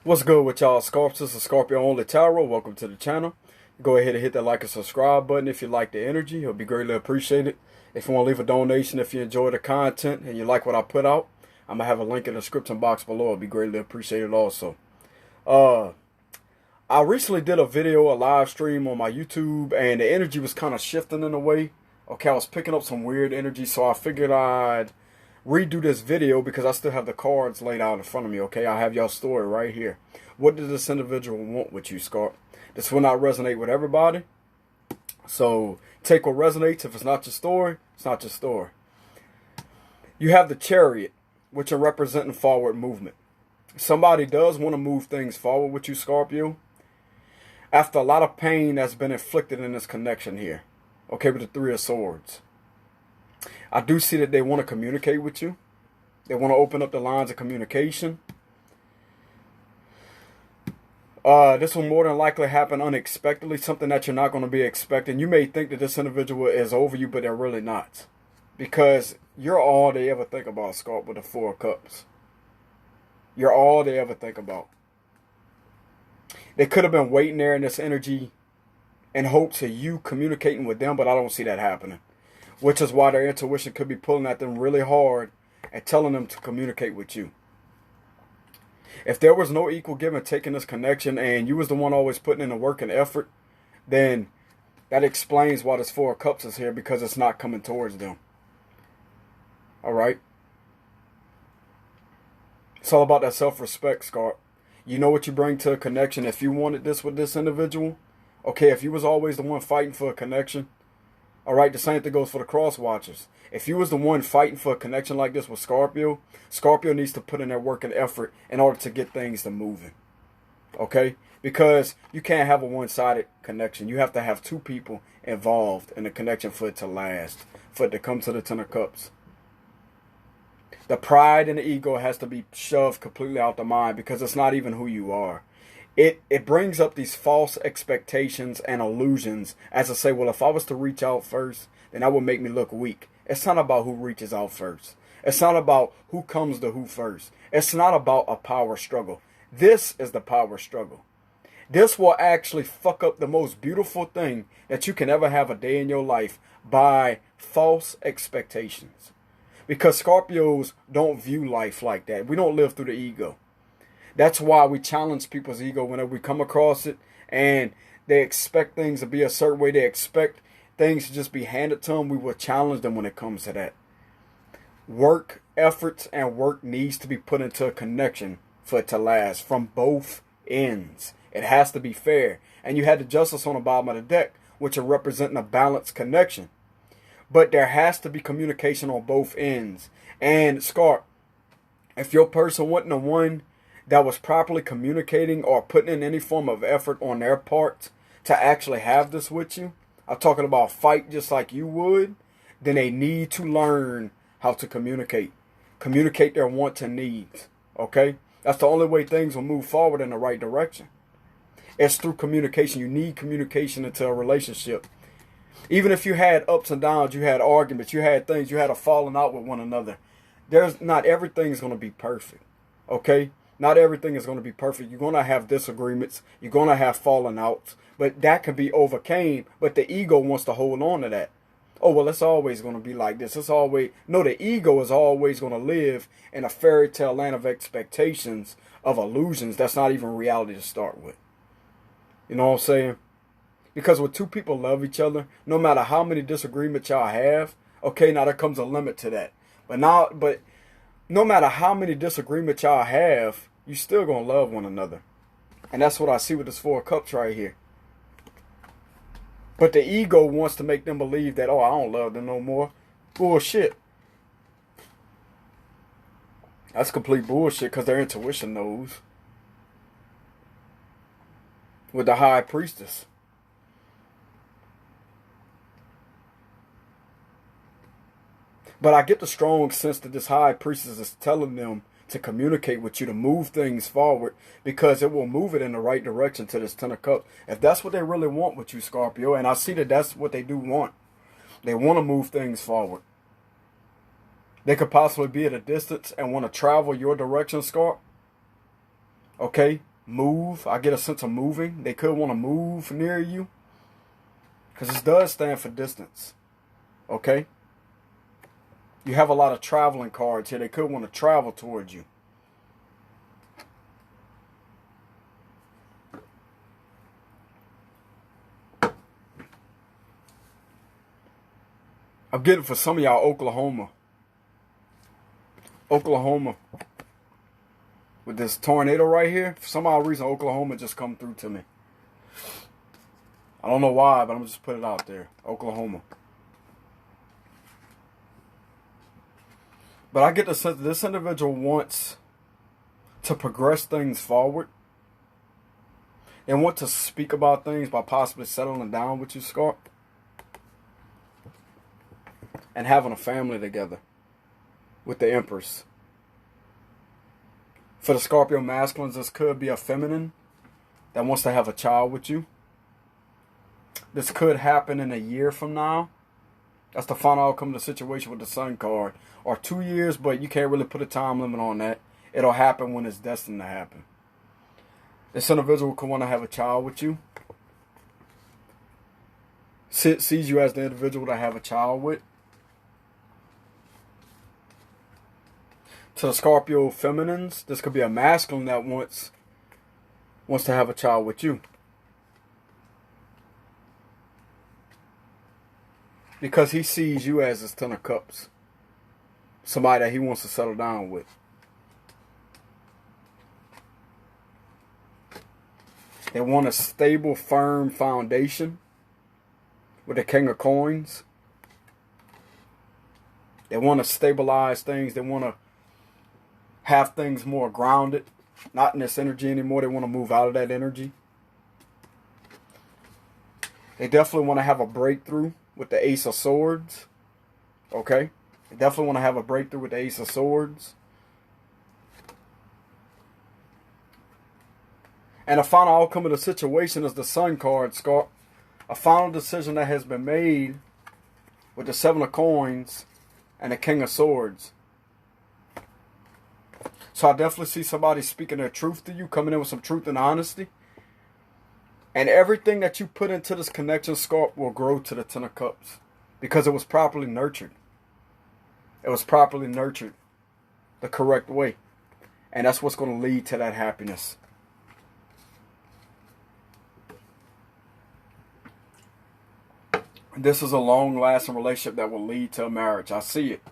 What's good with y'all, Scorps? This is Scorpio Only Tarot. Welcome to the channel. Go ahead and hit that like and subscribe button if you like the energy. It'll be greatly appreciated. If you want to leave a donation, if you enjoy the content and you like what I put out, I'm going to have a link in the description box below. It'll be greatly appreciated also. I recently did a video, a live stream on my YouTube, and the energy was kind of shifting in a way. Okay, I was picking up some weird energy, so I figured I'd redo this video because I still have the cards laid out in front of me. Okay, I have y'all story right here. What does this individual want with you, Scarp? This will not resonate with everybody, so take what resonates. If it's not your story, it's not your story. You have the Chariot, which are representing forward movement. Somebody does want to move things forward with you, Scorpio, after a lot of pain that's been inflicted in this connection here. Okay, with the Three of Swords. I do see that they want to communicate with you. They want to open up the lines of communication. This will more than likely happen unexpectedly, something that you're not going to be expecting. You may think that this individual is over you, but they're really not. Because you're all they ever think about, Scarp, with the Four of Cups. You're all they ever think about. They could have been waiting there in this energy in hopes of you communicating with them, but I don't see that happening. Which is why their intuition could be pulling at them really hard and telling them to communicate with you. If there was no equal give and take in this connection and you was the one always putting in the work and effort, then that explains why this Four of Cups is here, because it's not coming towards them. Alright? It's all about that self-respect, Scarp. You know what you bring to a connection. If you wanted this with this individual, okay, if you was always the one fighting for a connection, alright, the same thing goes for the cross watchers. If you was the one fighting for a connection like this with Scorpio, Scorpio needs to put in their work and effort in order to get things to moving. Okay? Because you can't have a one-sided connection. You have to have two people involved in the connection for it to last, for it to come to the Ten of Cups. The pride and the ego has to be shoved completely out the mind, because it's not even who you are. It brings up these false expectations and illusions as to say, well, if I was to reach out first, then that would make me look weak. It's not about who reaches out first. It's not about who comes to who first. It's not about a power struggle. This is the power struggle. This will actually fuck up the most beautiful thing that you can ever have a day in your life by false expectations. Because Scorpios don't view life like that. We don't live through the ego. That's why we challenge people's ego whenever we come across it, and they expect things to be a certain way. They expect things to just be handed to them. We will challenge them when it comes to that. Work, efforts, and work needs to be put into a connection for it to last from both ends. It has to be fair. And you had the Justice on the bottom of the deck, which are representing a balanced connection. But there has to be communication on both ends. And Scarp, if your person wasn't the one that was properly communicating or putting in any form of effort on their part to actually have this with you, I'm talking about fight just like you would, then they need to learn how to communicate. Communicate their wants and needs. Okay? That's the only way things will move forward in the right direction. It's through communication. You need communication into a relationship. Even if you had ups and downs, you had arguments, you had things, you had a falling out with one another. Not everything's going to be perfect. Okay? Not everything is going to be perfect. You're going to have disagreements. You're going to have falling outs. But that can be overcame. But the ego wants to hold on to that. Oh, well, it's always going to be like this. It's always... No, the ego is always going to live in a fairy tale land of expectations, of illusions. That's not even reality to start with. You know what I'm saying? Because when two people love each other, no matter how many disagreements y'all have, okay, now there comes a limit to that. But no matter how many disagreements y'all have, you still gonna love one another. And that's what I see with this Four of Cups right here. But the ego wants to make them believe that, oh, I don't love them no more. Bullshit. That's complete bullshit, because their intuition knows. With the High Priestess. But I get the strong sense that this High Priestess is telling them to communicate with you, to move things forward, because it will move it in the right direction to this Ten of Cups. If that's what they really want with you, Scorpio, and I see that that's what they do want. They want to move things forward. They could possibly be at a distance and want to travel your direction, Scorp. Okay? move. I get a sense of moving. They could want to move near you. Because this does stand for distance. Okay? You have a lot of traveling cards here. They could want to travel towards you. I'm getting for some of y'all Oklahoma. Oklahoma. With this tornado right here. For some odd reason, Oklahoma just come through to me. I don't know why, but I'm just put it out there. Oklahoma. But I get the sense that this individual wants to progress things forward. They want to speak about things by possibly settling down with you, Scorp. And having a family together with the Empress. For the Scorpio masculines, this could be a feminine that wants to have a child with you. This could happen in a year from now. That's the final outcome of the situation with the Sun card. Or 2 years, but you can't really put a time limit on that. It'll happen when it's destined to happen. This individual could want to have a child with you. Sees you as the individual to have a child with. To the Scorpio feminines, this could be a masculine that wants to have a child with you. Because he sees you as his Ten of Cups. Somebody that he wants to settle down with. They want a stable, firm foundation with the King of Coins. They want to stabilize things. They want to have things more grounded. Not in this energy anymore. They want to move out of that energy. They definitely want to have a breakthrough with the Ace of Swords. Okay? They definitely want to have a breakthrough with the Ace of Swords. And a final outcome of the situation is the Sun card, Scott. A final decision that has been made with the Seven of Coins and the King of Swords. So I definitely see somebody speaking their truth to you, coming in with some truth and honesty. And everything that you put into this connection, Scorp, will grow to the Ten of Cups. Because it was properly nurtured. It was properly nurtured the correct way. And that's what's going to lead to that happiness. This is a long-lasting relationship that will lead to a marriage. I see it.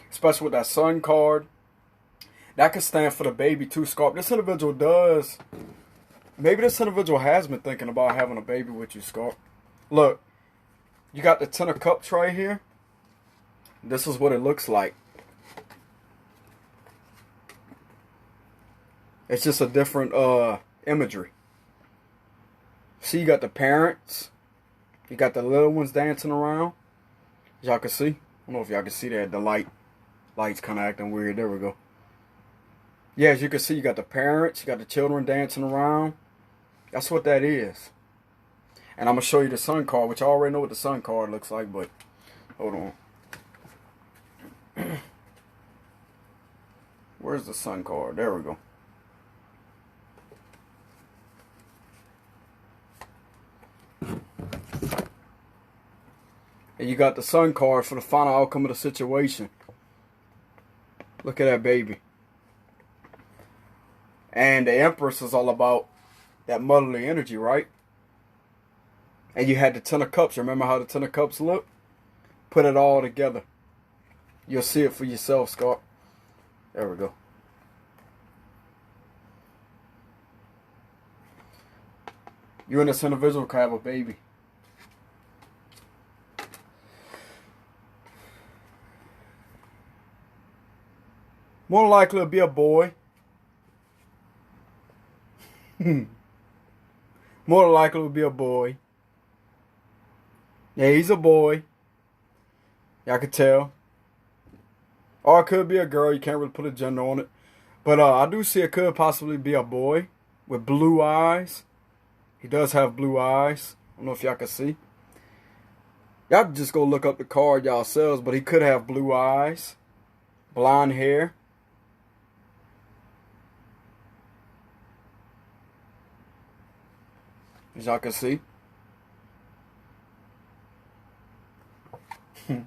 Especially with that Sun card. That could stand for the baby too, Scorp. This individual does. Maybe this individual has been thinking about having a baby with you, Scorp. Look. You got the Ten of Cups right here. This is what it looks like. It's just a different imagery. See, you got the parents. You got the little ones dancing around. Y'all can see. I don't know if y'all can see that. The light's kind of acting weird. There we go. Yeah, as you can see, you got the parents. You got the children dancing around. That's what that is. And I'm going to show you the Sun card, which I already know what the Sun card looks like, but hold on. Where's the Sun card? There we go. And you got the Sun card for the final outcome of the situation. Look at that baby. And the Empress is all about that motherly energy, right? And you had the Ten of Cups. Remember how the Ten of Cups look? Put it all together. You'll see it for yourself, Scott. There we go. You and this individual can have a baby. More than likely it'll be a boy. More than likely it'll be a boy. Yeah, he's a boy. Y'all can tell. Or it could be a girl. You can't really put a gender on it. But I do see it could possibly be a boy with blue eyes. He does have blue eyes. I don't know if y'all can see. Y'all can just go look up the card yourselves. But he could have blue eyes. Blonde hair. As y'all can see. The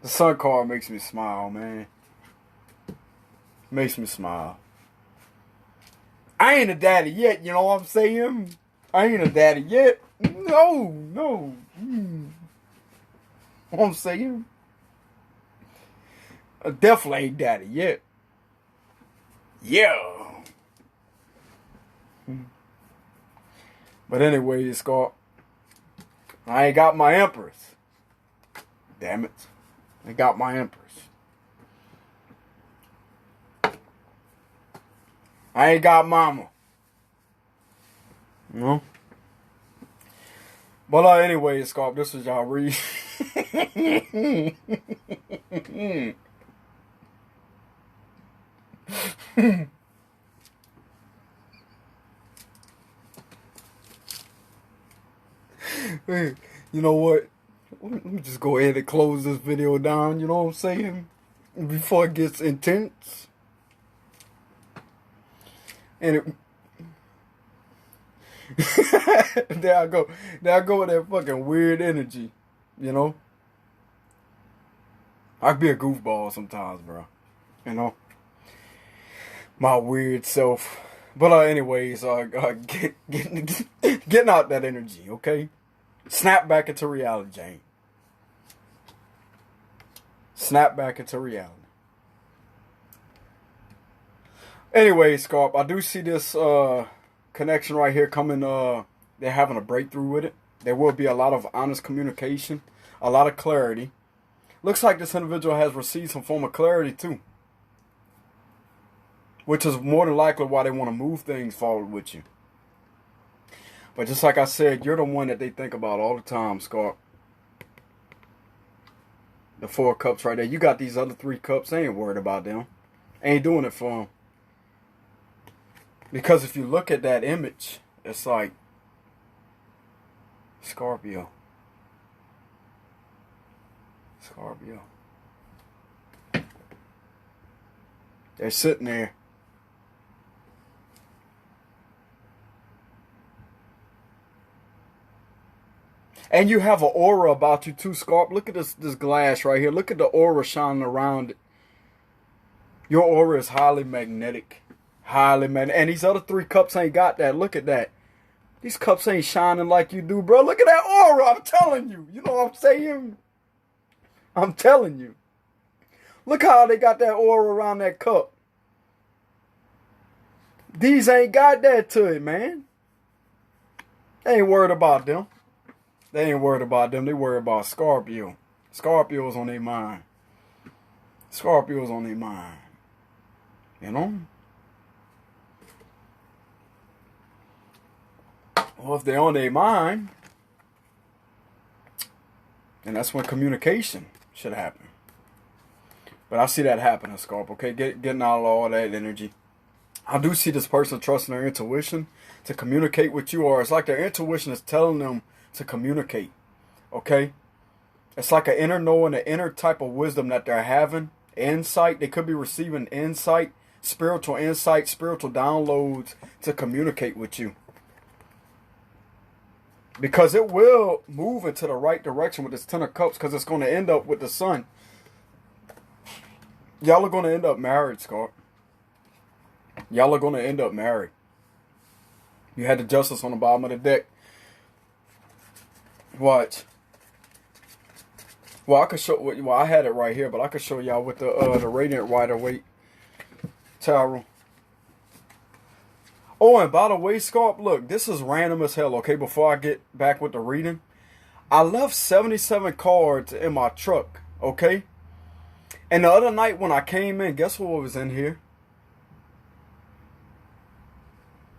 sun card makes me smile, man. Makes me smile. I ain't a daddy yet, you know what I'm saying? I ain't a daddy yet. No. What I'm saying? I definitely ain't daddy yet. Yeah. But anyway, Scorp, I ain't got my Empress. Damn it. I got my Empress. I ain't got mama. No. But anyway, Scorp, this is y'all read. Hey, you know what? Let me just go ahead and close this video down, you know what I'm saying? Before it gets intense. And there I go. There I go with that fucking weird energy, you know? I be a goofball sometimes, bro. You know? My weird self. But anyways, getting out that energy, okay? Snap back into reality, Jane. Snap back into reality. Anyway, Scorp, I do see this connection right here coming. They're having a breakthrough with it. There will be a lot of honest communication, a lot of clarity. Looks like this individual has received some form of clarity too, which is more than likely why they want to move things forward with you. But just like I said, you're the one that they think about all the time, Scorp. The 4 cups right there. You got these other 3 cups. They ain't worried about them. Ain't doing it for them. Because if you look at that image, it's like Scorpio. Scorpio. They're sitting there. And you have an aura about you too, Scorp. Look at this glass right here. Look at the aura shining around it. Your aura is highly magnetic. Highly magnetic. And these other 3 cups ain't got that. Look at that. These cups ain't shining like you do, bro. Look at that aura. I'm telling you. You know what I'm saying? I'm telling you. Look how they got that aura around that cup. These ain't got that to it, man. They ain't worried about them. They ain't worried about them. They worried about Scorpio. Scorpio's on their mind. Scorpio's on their mind. You know? Well, if they're on their mind, then that's when communication should happen. But I see that happening, Scorp, okay? Getting out of all that energy. I do see this person trusting their intuition to communicate with you, or it's like their intuition is telling them to communicate, okay? It's like an inner knowing, an inner type of wisdom that they're having, insight. They could be receiving insight, spiritual downloads to communicate with you. Because it will move into the right direction with this 10 of Cups, because it's going to end up with the Sun. Y'all are going to end up married, Scorp. Y'all are going to end up married. You had the Justice on the bottom of the deck. Watch. Well, I could show. Well, I had it right here, but I could show y'all with the Radiant Rider-Waite Tarot. Oh, and by the way, Scorp, look, this is random as hell, okay? Before I get back with the reading, I left 77 cards in my truck, okay? And the other night when I came in, guess what was in here?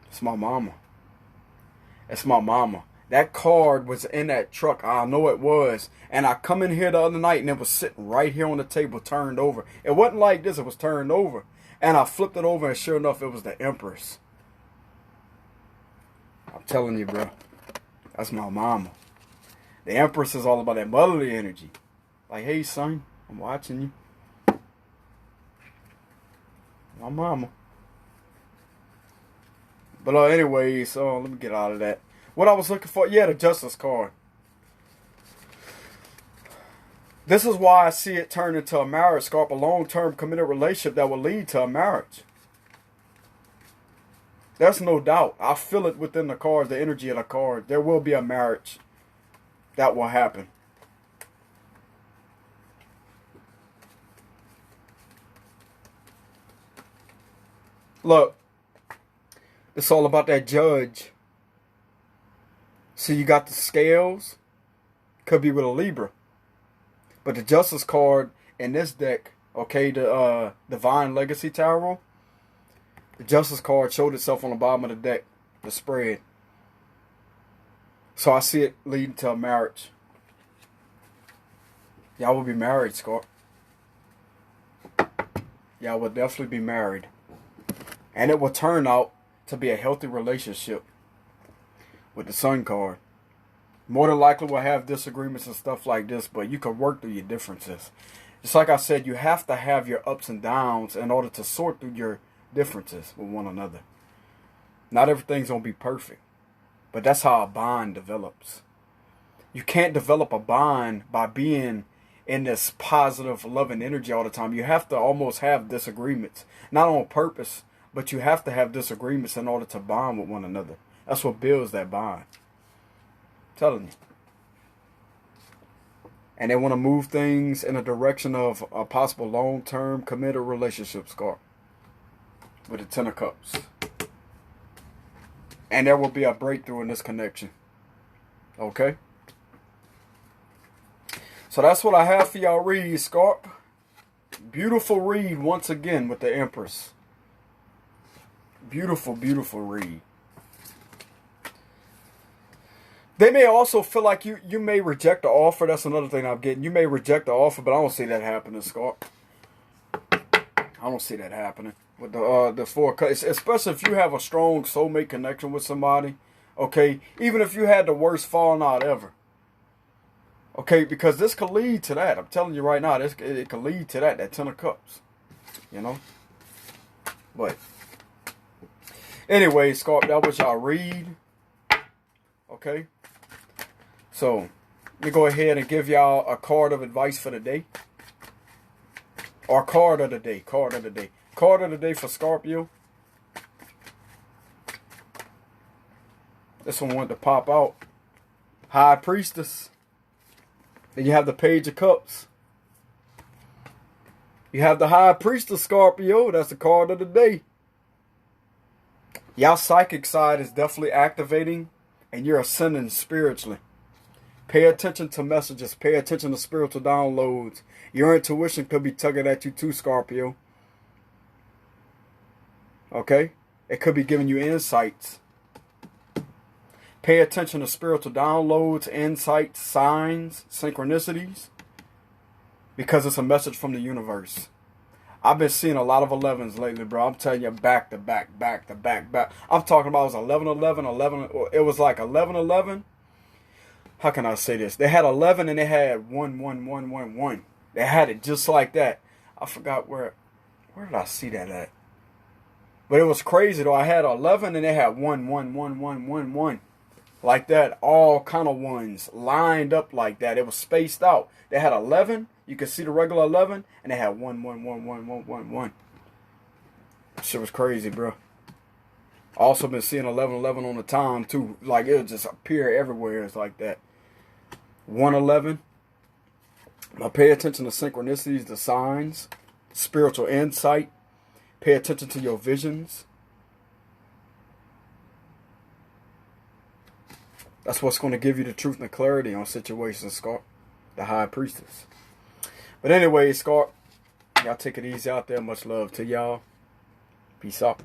It's my mama. It's my mama. That card was in that truck. I know it was. And I come in here the other night and it was sitting right here on the table, turned over. It wasn't like this. It was turned over. And I flipped it over and sure enough, it was the Empress. I'm telling you, bro. That's my mama. The Empress is all about that motherly energy. Like, hey, son, I'm watching you. My mama. But anyways, let me get out of that. What I was looking for, yeah, the Justice card. This is why I see it turn into a marriage, Scorp, a long-term committed relationship that will lead to a marriage. There's no doubt. I feel it within the cards, the energy of the card. There will be a marriage that will happen. Look, it's all about that Judge. See, you got the scales. Could be with a Libra. But the Justice card in this deck, okay, the Divine Legacy Tarot, the Justice card showed itself on the bottom of the deck, the spread. So I see it leading to a marriage. Y'all will be married, Scorp. Y'all will definitely be married. And it will turn out to be a healthy relationship with the Sun card. More than likely we'll have disagreements and stuff like this, but you can work through your differences. Just like I said, you have to have your ups and downs in order to sort through your differences with one another. Not everything's going to be perfect, but that's how a bond develops. You can't develop a bond by being in this positive, loving energy all the time. You have to almost have disagreements, not on purpose, but you have to have disagreements in order to bond with one another. That's what builds that bond. I'm telling you. And they want to move things in a direction of a possible long-term committed relationship, Scorp. With the Ten of Cups. And there will be a breakthrough in this connection. Okay? So that's what I have for y'all read, Scorp. Beautiful read once again with the Empress. Beautiful, beautiful read. They may also feel like you may reject the offer. That's another thing I'm getting. You may reject the offer, but I don't see that happening, Scorp. I don't see that happening with the Four Cups, especially if you have a strong soulmate connection with somebody. Okay, even if you had the worst falling out ever. Okay, because this could lead to that. I'm telling you right now, it could lead to that Ten of Cups. You know? But anyway, Scorp, that was y'all read. Okay? So, let me go ahead and give y'all a card of advice for the day. Or card of the day. Card of the day. Card of the day for Scorpio. This one wanted to pop out. High Priestess. Then you have the Page of Cups. You have the High Priestess, Scorpio. That's the card of the day. Y'all psychic side is definitely activating. And you're ascending spiritually. Pay attention to messages. Pay attention to spiritual downloads. Your intuition could be tugging at you too, Scorpio. Okay? It could be giving you insights. Pay attention to spiritual downloads, insights, signs, synchronicities. Because it's a message from the universe. I've been seeing a lot of 11s lately, bro. I'm telling you, back to back, back to back, back. I'm talking about it was 11, 11, 11. It was like 11, 11. How can I say this? They had 11 and they had 1, 1, 1, 1, 1. They had it just like that. I forgot where did I see that at? But it was crazy though. I had 11 and they had 1, 1, 1, 1, 1, 1. Like that. All kind of ones lined up like that. It was spaced out. They had 11. You could see the regular 11. And they had 1, 1, 1, 1, 1, 1, 1. That shit was crazy, bro. Also been seeing 11, 11 on the time too. Like it would just appear everywhere. It's like that. 111. Now pay attention to synchronicities, the signs, spiritual insight. Pay attention to your visions. That's what's going to give you the truth and the clarity on situations, Scorp. The High Priestess. But anyway, Scorp, y'all take it easy out there. Much love to y'all. Peace out.